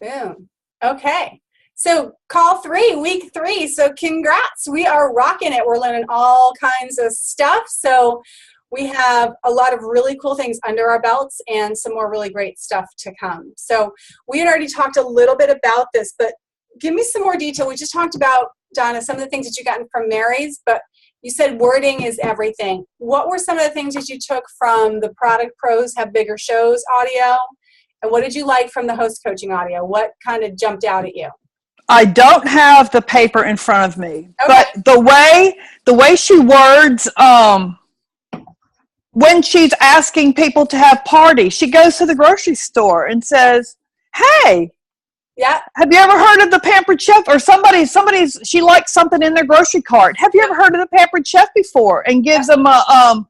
Boom. Okay. So call 3, week 3. So congrats. We are rocking it. We're learning all kinds of stuff. So we have a lot of really cool things under our belts and some more really great stuff to come. So we had already talked a little bit about this, but give me some more detail. We just talked about, Donna, some of the things that you gotten from Mary's, but you said wording is everything. What were some of the things that you took from the Product Pros Have Bigger Shows audio? And what did you like from the host coaching audio? What kind of jumped out at you? I don't have the paper in front of me, Okay. but the way she words, when she's asking people to have parties, she goes to the grocery store and says, "Hey, yeah, have you ever heard of the Pampered Chef?" Or she likes something in their grocery cart. "Have you ever heard of the Pampered Chef before?" And gives them a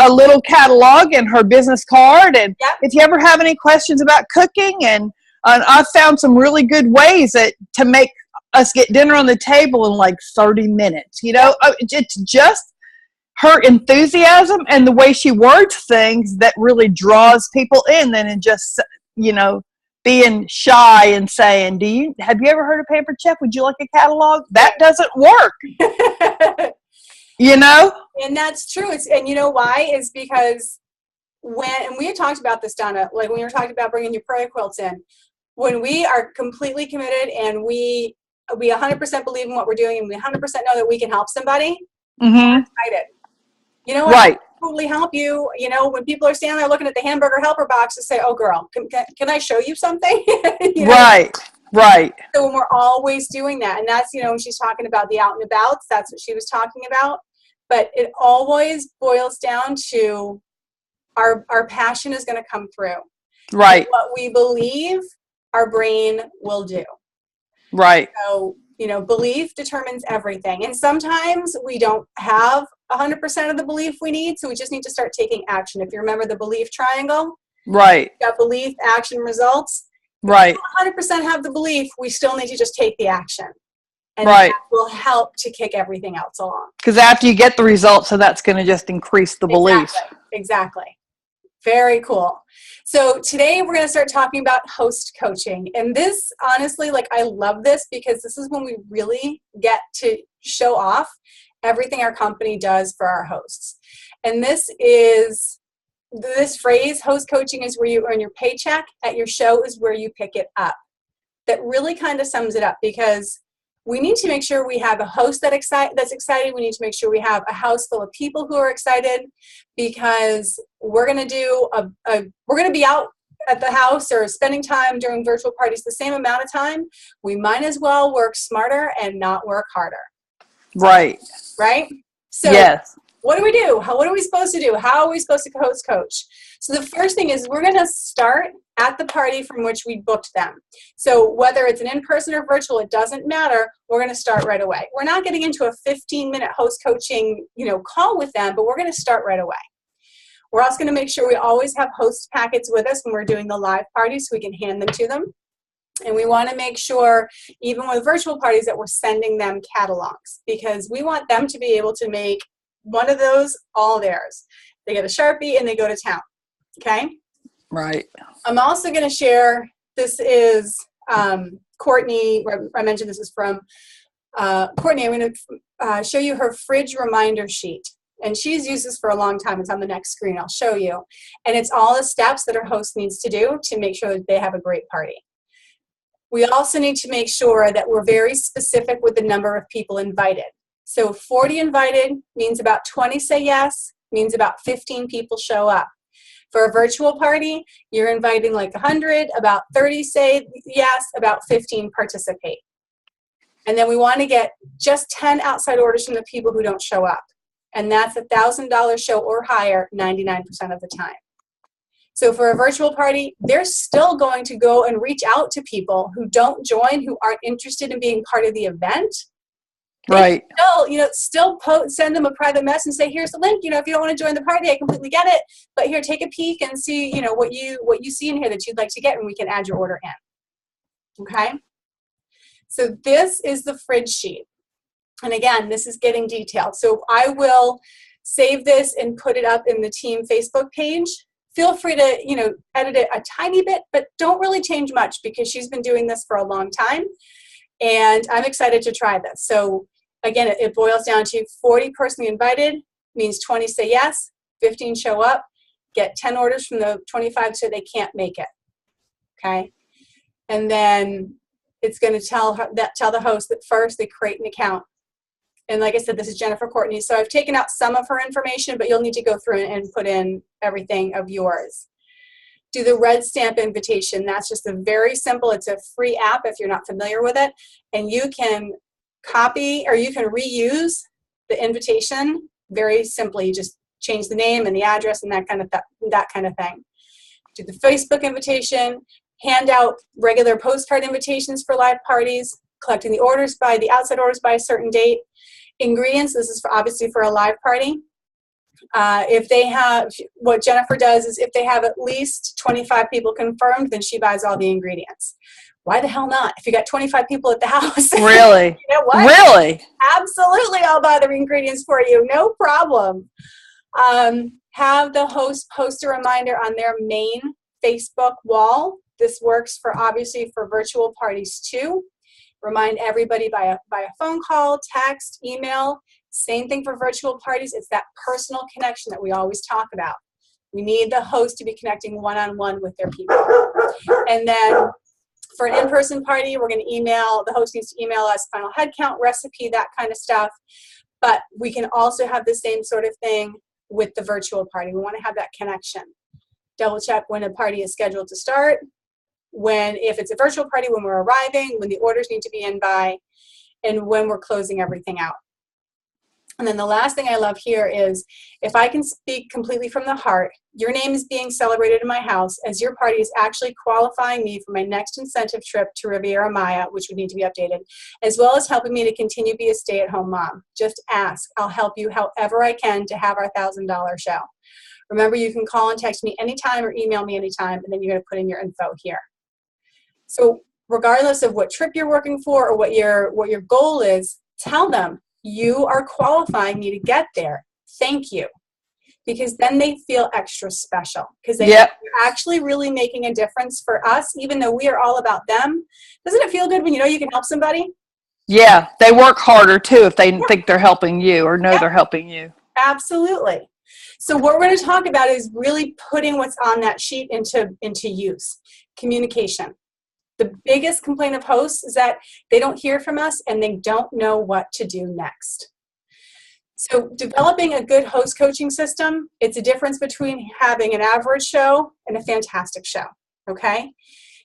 little catalog and her business card. And if you ever have any questions about cooking, and I've found some really good ways to make us get dinner on the table in like 30 minutes. It's just her enthusiasm and the way she words things that really draws people in, than in just, being shy and saying, have you ever heard of Pampered Chef? Would you like a catalog? That doesn't work. And that's true. And you know why? Is because and we had talked about this, Donna, like when we were talking about bringing your prayer quilts in, when we are completely committed and we 100% believe in what we're doing and we 100% know that we can help somebody, we're excited. Right. Totally help you. When people are standing there looking at the hamburger helper box and say, "Oh girl, can I show you something?" Right. So when we're always doing that, and that's, when she's talking about the out and abouts, that's what she was talking about. But it always boils down to our passion is going to come through. Right. And what we believe, our brain will do. Right. So, belief determines everything. And sometimes we don't have 100% of the belief we need, so we just need to start taking action. If you remember the belief triangle, right? Got belief, action, results. Right. If we 100% have the belief, we still need to just take the action. And right. that will help to kick everything else along. Because after you get the results, so that's going to just increase the belief. Exactly. Very cool. So today we're going to start talking about host coaching. And this, honestly, I love this because this is when we really get to show off everything our company does for our hosts. And this phrase, host coaching, is where you earn your paycheck. At your show is where you pick it up. That really kind of sums it up, because we need to make sure we have a host that's excited. We need to make sure we have a house full of people who are excited, because we're going to be out at the house or spending time during virtual parties the same amount of time. We might as well work smarter and not work harder. Right. Right? So yes. What do we do? What are we supposed to do? How are we supposed to host coach? So the first thing is we're going to start at the party from which we booked them. So whether it's an in-person or virtual, it doesn't matter. We're going to start right away. We're not getting into a 15-minute host coaching, call with them, but we're going to start right away. We're also going to make sure we always have host packets with us when we're doing the live parties so we can hand them to them. And we want to make sure, even with virtual parties, that we're sending them catalogs, because we want them to be able to make one of those all theirs. They get a Sharpie and they go to town. Okay? Right. I'm also going to share, this is Courtney, I mentioned this is from Courtney. I'm going to show you her fridge reminder sheet. And she's used this for a long time. It's on the next screen. I'll show you. And it's all the steps that her host needs to do to make sure that they have a great party. We also need to make sure that we're very specific with the number of people invited. So 40 invited means about 20 say yes, means about 15 people show up. For a virtual party, you're inviting 100, about 30 say yes, about 15 participate. And then we want to get just 10 outside orders from the people who don't show up. And that's $1,000 show or higher 99% of the time. So for a virtual party, they're still going to go and reach out to people who don't join, who aren't interested in being part of the event. Right. Still send them a private message and say, here's the link. If you don't want to join the party, I completely get it. But here, take a peek and see, what you see in here that you'd like to get, and we can add your order in. Okay. So this is the fridge sheet. And again, this is getting detailed. So I will save this and put it up in the team Facebook page feel free to, edit it a tiny bit, but don't really change much because she's been doing this for a long time. And I'm excited to try this. So again, it boils down to 40 personally invited, means 20 say yes, 15 show up, get 10 orders from the 25 so they can't make it. Okay. And then it's going to tell the host that first they create an account. And like I said, this is Jennifer Courtney. So I've taken out some of her information, but you'll need to go through and put in everything of yours. Do the red stamp invitation. That's just a very simple, it's a free app if you're not familiar with it. And you can copy or you can reuse the invitation very simply. You just change the name and the address and that kind of thing. Do the Facebook invitation, hand out regular postcard invitations for live parties, collecting the orders by the outside orders by a certain date. Ingredients, this is obviously for a live party. If they have, what Jennifer does is if they have at least 25 people confirmed, then she buys all the ingredients. Why the hell not? If you got 25 people at the house. Really? You know what? Really? Absolutely, I'll buy the ingredients for you. No problem. Have the host post a reminder on their main Facebook wall. This works obviously for virtual parties too. Remind everybody by a phone call, text, email. Same thing for virtual parties. It's that personal connection that we always talk about. We need the host to be connecting one-on-one with their people. And then for an in-person party, we're going to the host needs to email us final head count, recipe, that kind of stuff. But we can also have the same sort of thing with the virtual party. We want to have that connection. Double check when a party is scheduled to start, if it's a virtual party, when we're arriving, when the orders need to be in by, and when we're closing everything out. And then the last thing I love here is if I can speak completely from the heart, your name is being celebrated in my house as your party is actually qualifying me for my next incentive trip to Riviera Maya, which would need to be updated, as well as helping me to continue to be a stay-at-home mom. Just ask. I'll help you however I can to have our $1,000 show. Remember, you can call and text me anytime or email me anytime, and then you're going to put in your info here. So regardless of what trip you're working for or what your goal is, tell them you are qualifying me to get there. Thank you. Because then they feel extra special because they're actually really making a difference for us, even though we are all about them. Doesn't it feel good when you know you can help somebody? Yeah, they work harder too if they think they're helping you or know they're helping you. Absolutely. So what we're going to talk about is really putting what's on that sheet into use. Communication. The biggest complaint of hosts is that they don't hear from us and they don't know what to do next. So developing a good host coaching system, it's a difference between having an average show and a fantastic show, okay?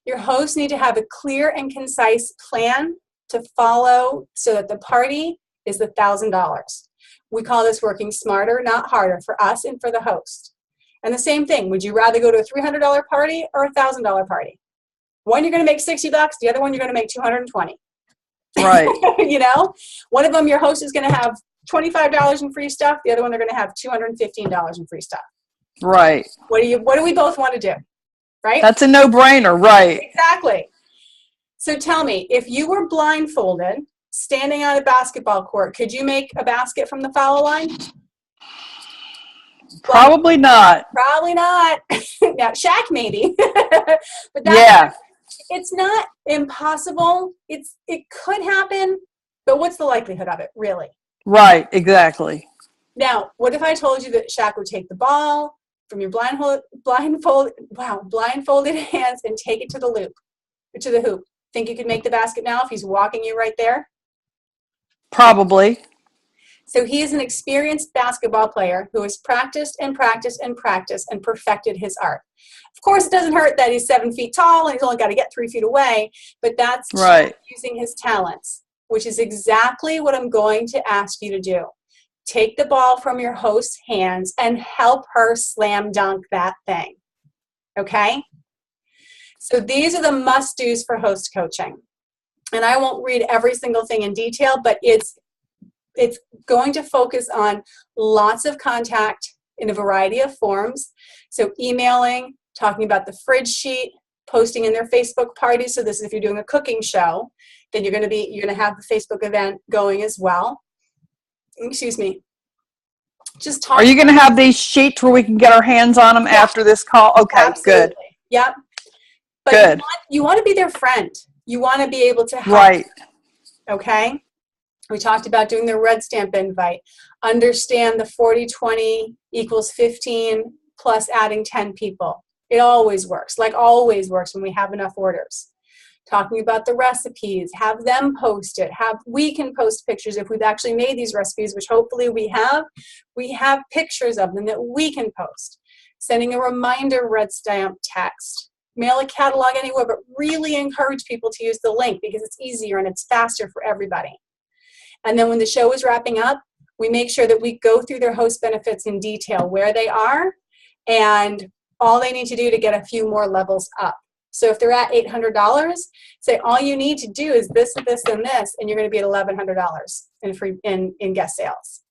Your hosts need to have a clear and concise plan to follow so that the party is the $1,000. We call this working smarter, not harder, for us and for the host. And the same thing, would you rather go to a $300 party or a $1,000 party? One, you're going to make $60. The other one, you're going to make $220. Right. You know, one of them, your host is going to have $25 in free stuff. The other one, they're going to have $215 in free stuff. Right. What do we both want to do? Right? That's a no-brainer, right? Exactly. So tell me, if you were blindfolded, standing on a basketball court, could you make a basket from the foul line? Probably not. Probably not. Now, Shaq maybe. But it's not impossible. It could happen, but what's the likelihood of it, really? Right, exactly. Now, what if I told you that Shaq would take the ball from your blindfolded hands and take it to the hoop? Think you could make the basket now if he's walking you right there? Probably. So he is an experienced basketball player who has practiced and practiced and practiced and perfected his art. Of course, it doesn't hurt that he's 7 feet tall and he's only got to get 3 feet away, but that's right. Using his talents, which is exactly what I'm going to ask you to do. Take the ball from your host's hands and help her slam dunk that thing. Okay? So these are the must-dos for host coaching. And I won't read every single thing in detail, but it's going to focus on lots of contact in a variety of forms. So emailing, talking about the fridge sheet, posting in their Facebook party. So this is if you're doing a cooking show, then you're going to have the Facebook event going as well. Excuse me. just talk. Are you going to have these sheets where we can get our hands on them after this call? Okay, Absolutely. good. Yep. But Good. you want to be their friend. You want to be able to help. Right. Okay. We talked about doing the red stamp invite. Understand the 40-20 equals 15 plus adding 10 people. It always works, like always works when we have enough orders. Talking about the recipes, have them post it. We can post pictures if we've actually made these recipes, which hopefully we have. We have pictures of them that we can post. Sending a reminder red stamp text. Mail a catalog anywhere, but really encourage people to use the link because it's easier and it's faster for everybody. And then when the show is wrapping up, we make sure that we go through their host benefits in detail, where they are, and all they need to do to get a few more levels up. So if they're at $800, say all you need to do is this, this, and this, and you're going to be at $1,100 in guest sales.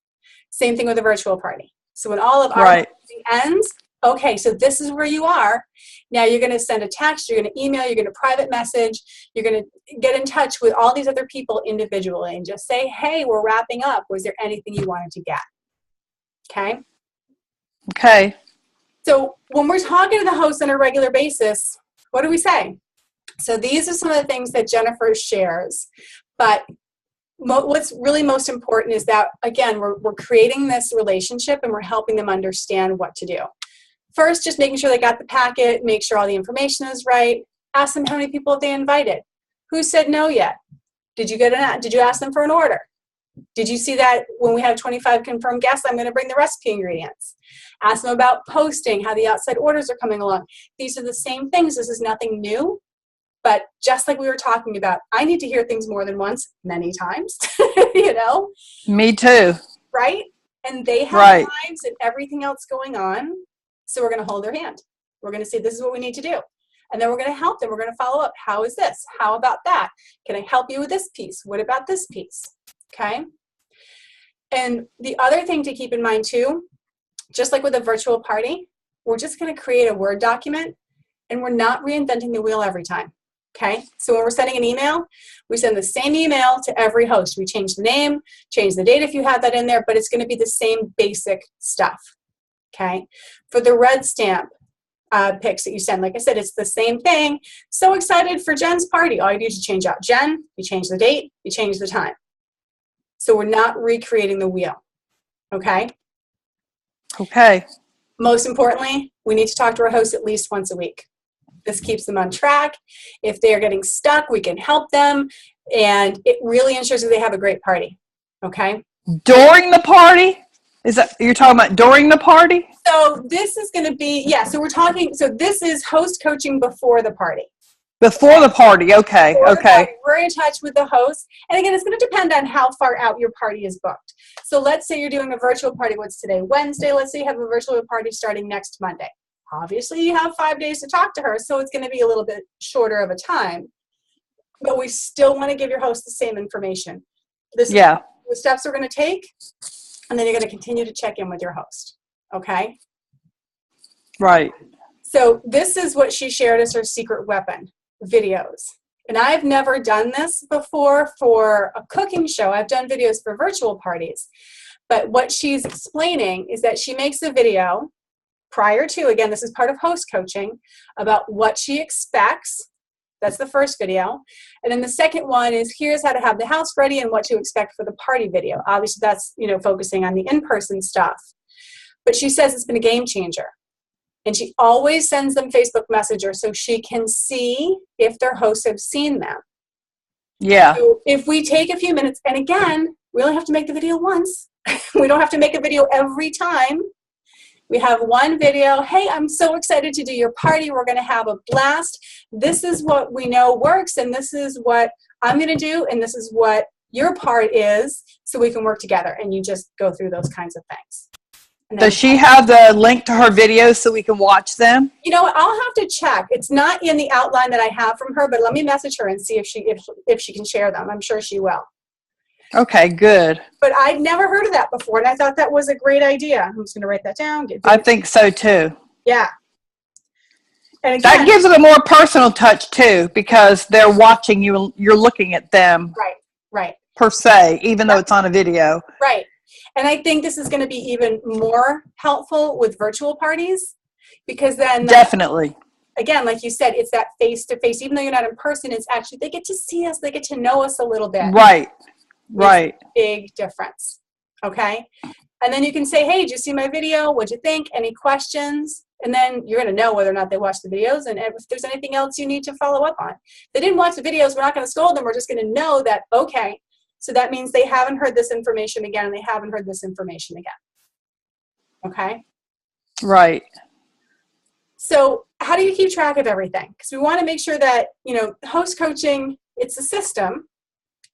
Same thing with a virtual party. So when all of our ends, okay, so this is where you are. Now you're going to send a text, you're going to email, you're going to private message, you're going to get in touch with all these other people individually and just say, hey, we're wrapping up. Was there anything you wanted to get? Okay? Okay. So when we're talking to the host on a regular basis, what do we say? So these are some of the things that Jennifer shares. But what's really most important is that, again, we're creating this relationship and we're helping them understand what to do. First, just making sure they got the packet, make sure all the information is right. Ask them how many people have they invited. Who said no yet? Did you ask them for an order? Did you see that when we have 25 confirmed guests, I'm going to bring the recipe ingredients? Ask them about posting, how the outside orders are coming along. These are the same things. This is nothing new. But just like we were talking about, I need to hear things more than once, many times, you know? Me too. Right? And they have lives and everything else going on. So we're going to hold their hand. We're going to say, this is what we need to do. And then we're going to help them. We're going to follow up. How is this? How about that? Can I help you with this piece? What about this piece? Okay? And the other thing to keep in mind too, just like with a virtual party, we're just going to create a Word document and we're not reinventing the wheel every time. Okay? So when we're sending an email, we send the same email to every host. We change the name, change the date if you have that in there, but it's going to be the same basic stuff. Okay? For the red stamp pics that you send, like I said, it's the same thing. So excited for Jen's party. All you do is change out Jen, you change the date, you change the time. So we're not recreating the wheel. Okay? Okay. Most importantly, we need to talk to our hosts at least once a week. This keeps them on track. If they are getting stuck, we can help them. And it really ensures that they have a great party. Okay? During the party? You're talking about during the party? So this is going to be, so this is host coaching before the party. Before the party, okay, okay. We're in touch with the host. And again, it's going to depend on how far out your party is booked. So let's say you're doing a virtual party. What's today? Wednesday. Let's say you have a virtual party starting next Monday. Obviously, you have 5 days to talk to her, so it's going to be a little bit shorter of a time. But we still want to give your host the same information. The steps we're going to take, and then you're going to continue to check in with your host. Okay? Right. So this is what she shared as her secret weapon, videos. And I've never done this before for a cooking show. I've done videos for virtual parties. But what she's explaining is that she makes a video prior to, again, this is part of host coaching, about what she expects. That's the first video. And then the second one is, here's how to have the house ready and what to expect for the party video. Obviously, that's, focusing on the in-person stuff. But she says it's been a game changer. And she always sends them Facebook Messenger so she can see if their hosts have seen them. Yeah. So if we take a few minutes, and again, we only have to make the video once. We don't have to make a video every time. We have one video. Hey, I'm so excited to do your party. We're going to have a blast. This is what we know works, and this is what I'm going to do, and this is what your part is, so we can work together. And you just go through those kinds of things. Does she have the link to her videos so we can watch them? I'll have to check. It's not in the outline that I have from her, but let me message her and see if she can share them. I'm sure she will. Okay, good. But I'd never heard of that before, and I thought that was a great idea. I'm just going to write that down. I think so, too. Yeah. And again, that gives it a more personal touch, too, because they're watching you. You're looking at them. Right. Per se, even though it's on a video. Right. And I think this is going to be even more helpful with virtual parties, because then Definitely. again, like you said, it's that face-to-face. Even though you're not in person, it's actually, they get to see us, they get to know us a little bit. Right. Right. It's a big difference. Okay. And then you can say, hey, did you see my video? What'd you think? Any questions? And then you're going to know whether or not they watched the videos, and if there's anything else you need to follow up on. If they didn't watch the videos, we're not going to scold them. We're just going to know that, okay, so that means they haven't heard this information again, and they haven't heard this information again. Okay? Right. So how do you keep track of everything? Because we want to make sure that, host coaching, it's a system,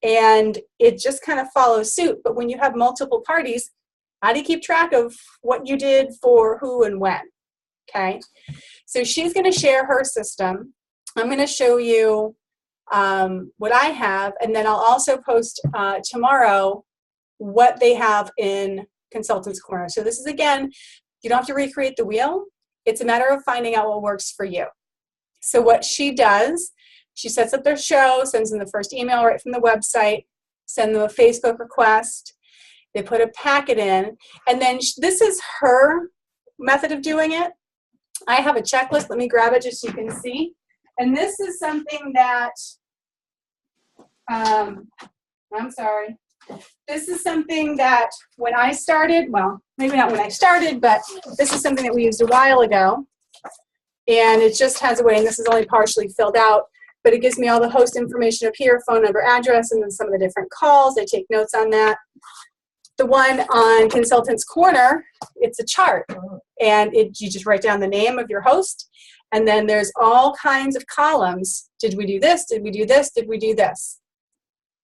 and it just kind of follows suit. But when you have multiple parties, how do you keep track of what you did for who and when? Okay, so she's going to share her system. I'm going to show you what I have, and then I'll also post tomorrow what they have in Consultants Corner. So this is, again, you don't have to recreate the wheel. It's a matter of finding out what works for you. So what she does, she sets up their show, sends them the first email right from the website, send them a Facebook request. They put a packet in, and then this is her method of doing it. I have a checklist. Let me grab it just so you can see. And this is something that, I'm sorry. This is something that when I started, well, maybe not when I started, but this is something that we used a while ago. And it just has a way, and this is only partially filled out, but it gives me all the host information up here, phone number, address, and then some of the different calls. I take notes on that. The one on Consultants Corner, it's a chart, and you just write down the name of your host, and then there's all kinds of columns. Did we do this? Did we do this? Did we do this?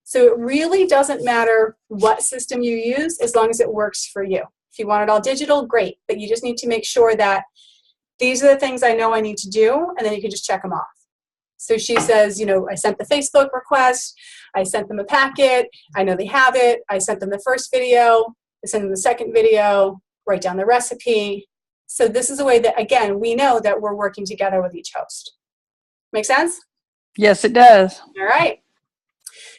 So it really doesn't matter what system you use as long as it works for you. If you want it all digital, great, but you just need to make sure that these are the things I know I need to do, and then you can just check them off. So she says, I sent the Facebook request, I sent them a packet, I know they have it, I sent them the first video, I sent them the second video, write down the recipe. So this is a way that, again, we know that we're working together with each host. Make sense? Yes, it does. All right.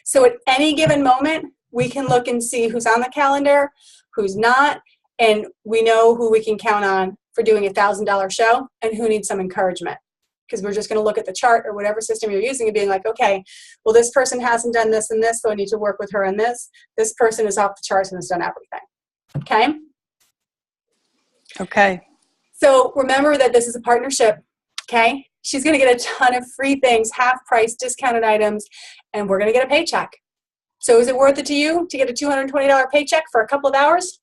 So at any given moment, we can look and see who's on the calendar, who's not, and we know who we can count on for doing a $1,000 show and who needs some encouragement. Because we're just going to look at the chart or whatever system you're using and being like, okay, well, this person hasn't done this and this, so I need to work with her on this. This person is off the charts and has done everything. Okay? Okay. So remember that this is a partnership, okay? She's going to get a ton of free things, half price, discounted items, and we're going to get a paycheck. So is it worth it to you to get a $220 paycheck for a couple of hours?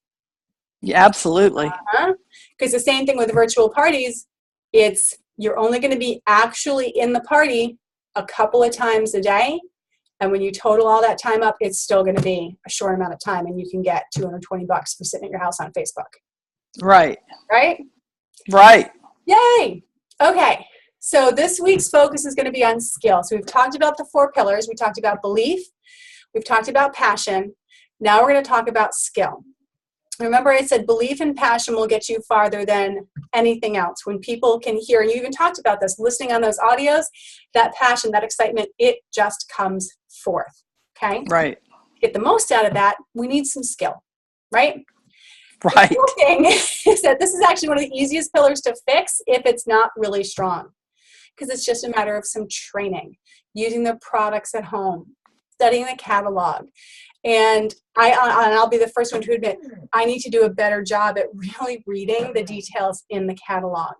Yeah, absolutely. Because the same thing with virtual parties, you're only going to be actually in the party a couple of times a day. And when you total all that time up, it's still going to be a short amount of time, and you can get $220 for sitting at your house on Facebook. Right. Right? Right. Yay. Okay. So this week's focus is going to be on skill. So we've talked about the 4 pillars. We talked about belief. We've talked about passion. Now we're going to talk about skill. Remember, I said belief and passion will get you farther than anything else. When people can hear, and you even talked about this, listening on those audios, that passion, that excitement, it just comes forth. Okay? Right. To get the most out of that, we need some skill, right? Right. The cool thing is that this is actually one of the easiest pillars to fix if it's not really strong, because it's just a matter of some training, using the products at home, studying the catalog. And I'll be the first one to admit, I need to do a better job at really reading the details in the catalog.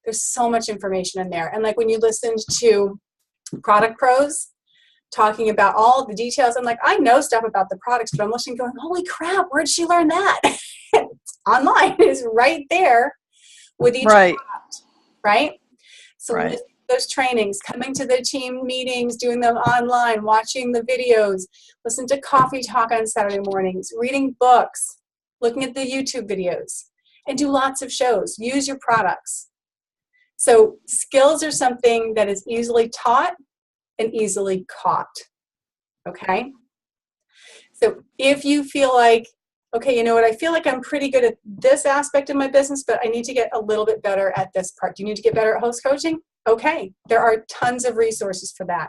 There's so much information in there. And like when you listened to Product Pros talking about all the details, I'm like, I know stuff about the products, but I'm listening going, holy crap, where'd she learn that? It's online. It's right there with each product, right? So right. Those trainings, coming to the team meetings, doing them online, watching the videos, listen to Coffee Talk on Saturday mornings, reading books, looking at the YouTube videos, and do lots of shows. Use your products. So skills are something that is easily taught and easily caught, okay? So if you feel like, okay, you know what, I feel like I'm pretty good at this aspect of my business, but I need to get a little bit better at this part. Do you need to get better at host coaching? Okay, there are tons of resources for that.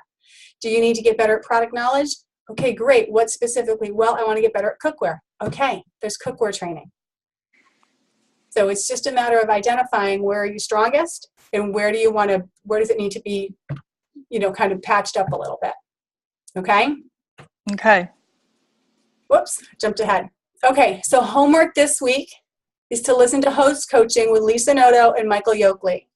Do you need to get better at product knowledge? Okay, great. What specifically? Well, I want to get better at cookware. Okay, there's cookware training. So it's just a matter of identifying where are you strongest and where does it need to be, kind of patched up a little bit. Okay? Okay. Whoops, jumped ahead. Okay, so homework this week is to listen to Host Coaching with Lisa Noto and Michael Yoakley.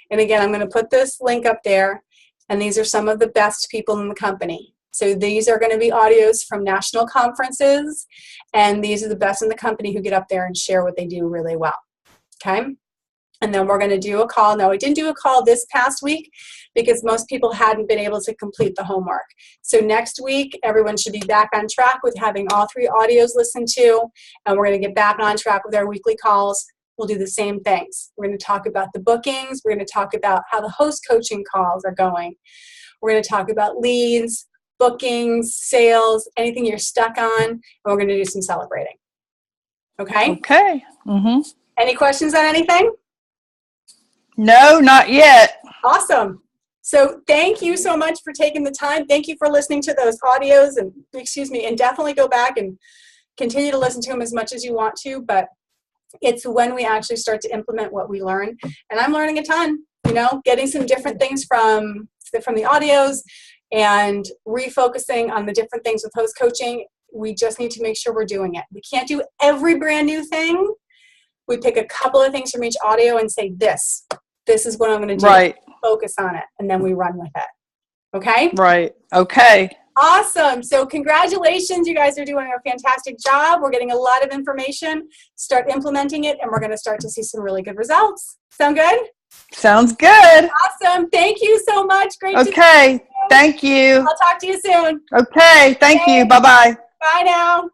And again, I'm going to put this link up there, and these are some of the best people in the company. So these are going to be audios from national conferences, and these are the best in the company who get up there and share what they do really well. Okay? And then we're going to do a call. No, we didn't do a call this past week because most people hadn't been able to complete the homework. So next week, everyone should be back on track with having all 3 audios listened to, and we're going to get back on track with our weekly calls. We'll do the same things. We're going to talk about the bookings. We're going to talk about how the host coaching calls are going. We're going to talk about leads, bookings, sales, anything you're stuck on, and we're going to do some celebrating. Okay? Okay. Mm-hmm. Any questions on anything? No, not yet. Awesome. So thank you so much for taking the time. Thank you for listening to those audios, and definitely go back and continue to listen to them as much as you want to, but it's when we actually start to implement what we learn. And I'm learning a ton, getting some different things from the audios and refocusing on the different things with host coaching. We just need to make sure we're doing it. We can't do every brand new thing. We pick a couple of things from each audio and say, this is what I'm going to do. Right. Focus on it. And then we run with it. Okay? Right. Okay. Awesome. So congratulations. You guys are doing a fantastic job. We're getting a lot of information. Start implementing it, and we're going to start to see some really good results. Sound good? Sounds good. Awesome. Thank you so much. Great to see Okay. you. Thank you. I'll talk to you soon. Okay. Thank you. Bye-bye. Bye now.